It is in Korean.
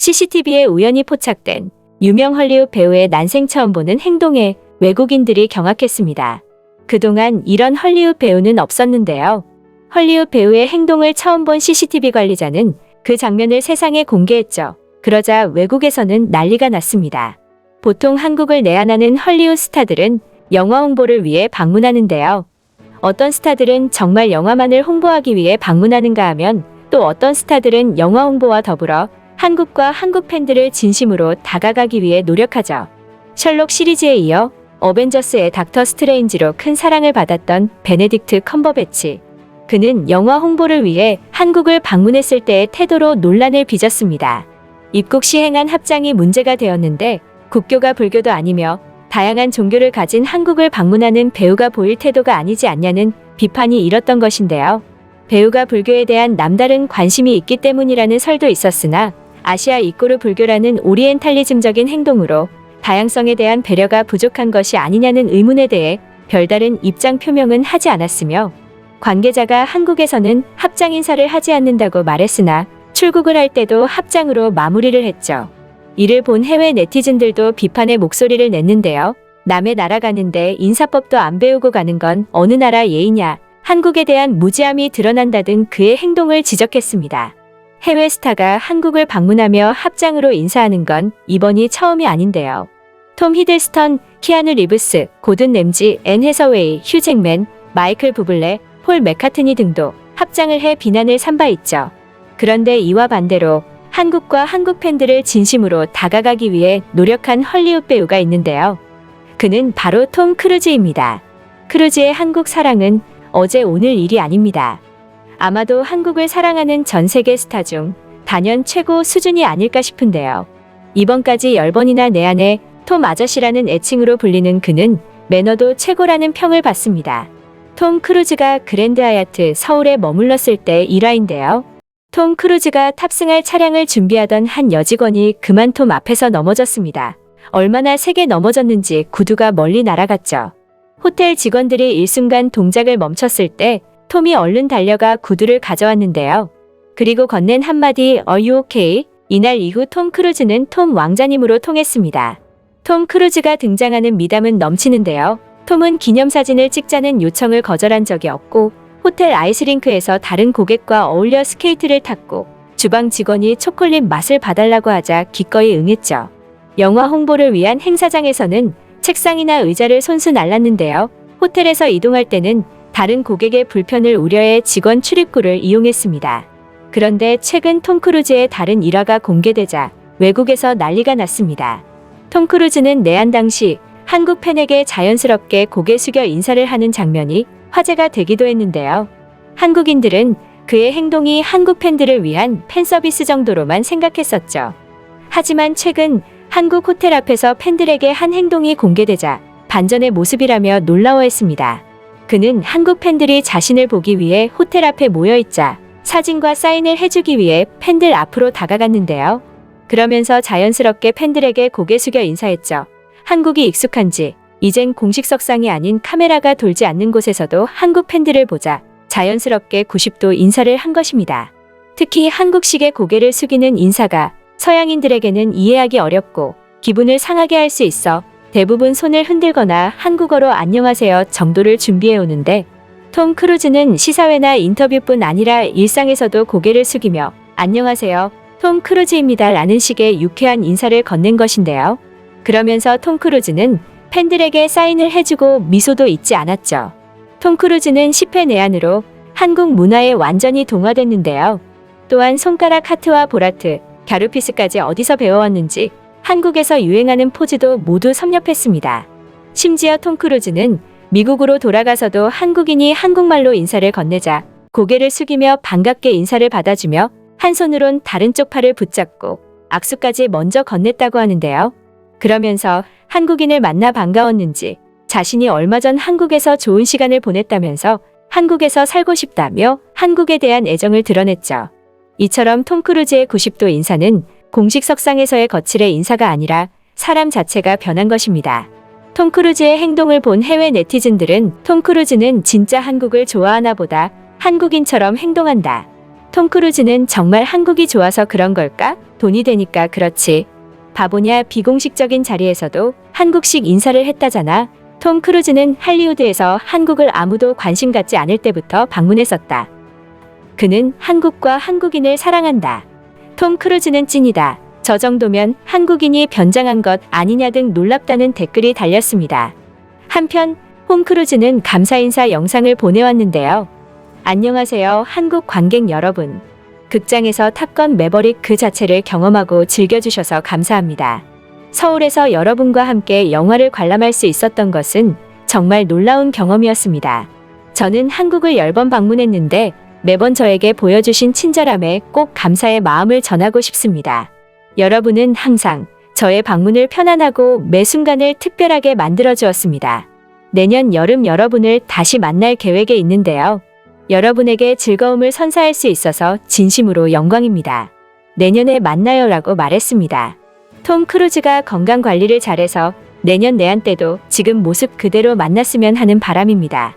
CCTV에 우연히 포착된 유명 헐리우드 배우의 난생 처음 보는 행동에 외국인들이 경악했습니다. 그동안 이런 헐리우드 배우는 없었는데요. 헐리우드 배우의 행동을 처음 본 CCTV 관리자는 그 장면을 세상에 공개했죠. 그러자 외국에서는 난리가 났습니다. 보통 한국을 내한하는 헐리우드 스타들은 영화 홍보를 위해 방문하는데요. 어떤 스타들은 정말 영화만을 홍보하기 위해 방문하는가 하면 또 어떤 스타들은 영화 홍보와 더불어 한국과 한국 팬들을 진심으로 다가가기 위해 노력하죠. 셜록 시리즈에 이어 어벤져스의 닥터 스트레인지로 큰 사랑을 받았던 베네딕트 컴버배치. 그는 영화 홍보를 위해 한국을 방문했을 때의 태도로 논란을 빚었습니다. 입국 시 행한 합장이 문제가 되었는데 국교가 불교도 아니며 다양한 종교를 가진 한국을 방문하는 배우가 보일 태도가 아니지 않냐는 비판이 일었던 것인데요. 배우가 불교에 대한 남다른 관심이 있기 때문이라는 설도 있었으나 아시아 이꼬르 불교라는 오리엔탈리즘적인 행동으로 다양성에 대한 배려가 부족한 것이 아니냐는 의문에 대해 별다른 입장 표명은 하지 않았으며 관계자가 한국에서는 합장 인사를 하지 않는다고 말했으나 출국을 할 때도 합장으로 마무리를 했죠. 이를 본 해외 네티즌들도 비판의 목소리를 냈는데요. 남의 나라 가는데 인사법도 안 배우고 가는 건 어느 나라 예의냐, 한국에 대한 무지함이 드러난다든 그의 행동을 지적했습니다. 해외 스타가 한국을 방문하며 합장으로 인사하는 건 이번이 처음이 아닌데요. 톰 히들스턴, 키아누 리브스, 고든 램지, 앤 해서웨이, 휴 잭맨, 마이클 부블레, 폴 맥카트니 등도 합장을 해 비난을 산 바 있죠. 그런데 이와 반대로 한국과 한국 팬들을 진심으로 다가가기 위해 노력한 헐리우드 배우가 있는데요. 그는 바로 톰 크루즈입니다. 크루즈의 한국 사랑은 어제 오늘 일이 아닙니다. 아마도 한국을 사랑하는 전 세계 스타 중 단연 최고 수준이 아닐까 싶은데요. 이번까지 10번이나 내한해 톰 아저씨라는 애칭으로 불리는 그는 매너도 최고라는 평을 받습니다. 톰 크루즈가 그랜드 하얏트 서울에 머물렀을 때 일화인데요. 톰 크루즈가 탑승할 차량을 준비하던 한 여직원이 그만 톰 앞에서 넘어졌습니다. 얼마나 세게 넘어졌는지 구두가 멀리 날아갔죠. 호텔 직원들이 일순간 동작을 멈췄을 때 톰이 얼른 달려가 구두를 가져왔는데요. 그리고 건넨 한마디 Are you okay? 이날 이후 톰 크루즈는 톰 왕자님으로 통했습니다. 톰 크루즈가 등장하는 미담은 넘치는데요. 톰은 기념사진을 찍자는 요청을 거절한 적이 없고 호텔 아이스링크에서 다른 고객과 어울려 스케이트를 탔고 주방 직원이 초콜릿 맛을 봐달라고 하자 기꺼이 응했죠. 영화 홍보를 위한 행사장에서는 책상이나 의자를 손수 날랐는데요. 호텔에서 이동할 때는 다른 고객의 불편을 우려해 직원 출입구를 이용했습니다. 그런데 최근 톰 크루즈의 다른 일화가 공개되자 외국에서 난리가 났습니다. 톰 크루즈는 내한 당시 한국 팬에게 자연스럽게 고개 숙여 인사를 하는 장면이 화제가 되기도 했는데요. 한국인들은 그의 행동이 한국 팬들을 위한 팬서비스 정도로만 생각했었죠. 하지만 최근 한국 호텔 앞에서 팬들에게 한 행동이 공개되자 반전의 모습이라며 놀라워했습니다. 그는 한국 팬들이 자신을 보기 위해 호텔 앞에 모여있자 사진과 사인을 해주기 위해 팬들 앞으로 다가갔는데요. 그러면서 자연스럽게 팬들에게 고개 숙여 인사했죠. 한국이 익숙한지 이젠 공식 석상이 아닌 카메라가 돌지 않는 곳에서도 한국 팬들을 보자 자연스럽게 90도 인사를 한 것입니다. 특히 한국식의 고개를 숙이는 인사가 서양인들에게는 이해하기 어렵고 기분을 상하게 할 수 있어 대부분 손을 흔들거나 한국어로 안녕하세요 정도를 준비해오는데 톰 크루즈는 시사회나 인터뷰뿐 아니라 일상에서도 고개를 숙이며 안녕하세요, 톰 크루즈입니다 라는 식의 유쾌한 인사를 건넨 것인데요. 그러면서 톰 크루즈는 팬들에게 사인을 해주고 미소도 잊지 않았죠. 톰 크루즈는 10회 내한으로 한국 문화에 완전히 동화됐는데요. 또한 손가락 하트와 보라트, 갸루피스까지 어디서 배워왔는지 한국에서 유행하는 포즈도 모두 섭렵했습니다. 심지어 톰 크루즈는 미국으로 돌아가서도 한국인이 한국말로 인사를 건네자 고개를 숙이며 반갑게 인사를 받아주며 한 손으론 다른 쪽 팔을 붙잡고 악수까지 먼저 건넸다고 하는데요. 그러면서 한국인을 만나 반가웠는지 자신이 얼마 전 한국에서 좋은 시간을 보냈다면서 한국에서 살고 싶다며 한국에 대한 애정을 드러냈죠. 이처럼 톰 크루즈의 90도 인사는 공식 석상에서의 거칠의 인사가 아니라 사람 자체가 변한 것입니다. 톰 크루즈의 행동을 본 해외 네티즌들은 톰 크루즈는 진짜 한국을 좋아하나 보다, 한국인처럼 행동한다, 톰 크루즈는 정말 한국이 좋아서 그런 걸까? 돈이 되니까 그렇지. 바보냐, 비공식적인 자리에서도 한국식 인사를 했다잖아. 톰 크루즈는 할리우드에서 한국을 아무도 관심 갖지 않을 때부터 방문했었다. 그는 한국과 한국인을 사랑한다. 톰 크루즈는 찐이다. 저 정도면 한국인이 변장한 것 아니냐 등 놀랍다는 댓글이 달렸습니다. 한편 톰 크루즈는 감사 인사 영상을 보내왔는데요. 안녕하세요, 한국 관객 여러분. 극장에서 탑건 매버릭 그 자체를 경험하고 즐겨주셔서 감사합니다. 서울에서 여러분과 함께 영화를 관람할 수 있었던 것은 정말 놀라운 경험이었습니다. 저는 한국을 10번 방문했는데 매번 저에게 보여주신 친절함에 꼭 감사의 마음을 전하고 싶습니다. 여러분은 항상 저의 방문을 편안하고 매 순간을 특별하게 만들어 주었습니다. 내년 여름 여러분을 다시 만날 계획에 있는데요. 여러분에게 즐거움을 선사할 수 있어서 진심으로 영광입니다. 내년에 만나요 라고 말했습니다. 톰 크루즈가 건강 관리를 잘해서 내년 내한 때도 지금 모습 그대로 만났으면 하는 바람입니다.